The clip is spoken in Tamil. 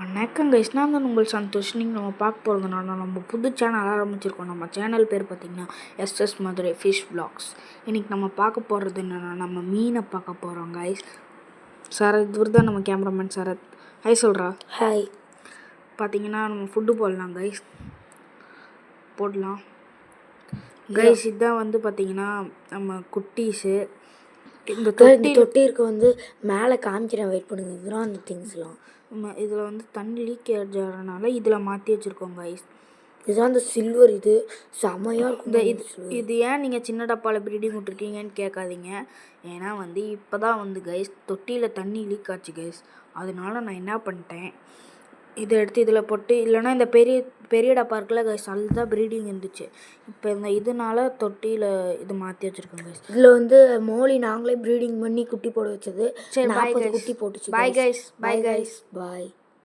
வணக்கம் கைஸ், நான் தான் உங்கள் சந்தோஷ். நீங்கள் நம்ம பார்க்க போகிறதுனால நம்ம புது சேனல் ஆரம்பிச்சிருக்கோம். நம்ம சேனல் பேர் பார்த்திங்கன்னா எஸ்எஸ் மதுரை ஃபிஷ் வ்ளாக்ஸ். இன்றைக்கி நம்ம பார்க்க போகிறது என்னென்னா, நம்ம மீனை பார்க்க போகிறோம் கைஸ். சரத், இவர் தான் நம்ம கேமராமேன் சரத். ஹாய் சொல்கிறா. ஹாய். பார்த்திங்கன்னா நம்ம ஃபுட்டு போடலாம் கைஸ், போடலாம் கைஸ். இதுதான் வந்து பார்த்திங்கன்னா நம்ம குட்டீஸு. இந்த தொட்டி இருக்க மேலே காமிக்கிறேன், வெயிட் பண்ணுங்க. இதுதான் அந்த திங்ஸ்லாம். இதில் வந்து தண்ணி லீக் ஆகிறதுனால இதில் மாற்றி வச்சுருக்கோம் கைஸ். இதுதான் அந்த சில்வர். இது செமையாக இருக்கும். இது ஏன் நீங்கள் சின்ன டப்பாவில் ப்ரீடிங் விட்டுருக்கீங்கன்னு கேட்காதீங்க. ஏன்னா வந்து இப்போ தான் வந்து கைஸ் தொட்டியில் தண்ணி லீக் ஆச்சு கைஸ். அதனால நான் என்ன பண்ணிட்டேன், இதை எடுத்து இதில் போட்டு, இல்லைனா இந்த பெரிய டப்பா இருக்குல்ல கைஸ், அதுதான் ப்ரீடிங் இருந்துச்சு. இப்போ இந்த இதனால தொட்டியில் இது மாற்றி வச்சுருக்கோம் கைஸ். இதில் மோலி நாங்களே ப்ரீடிங் பண்ணி குட்டி போட வச்சது. சரி, பாய் கைஸ். குட்டி போட்டுச்சு. Bye guys. பாய்.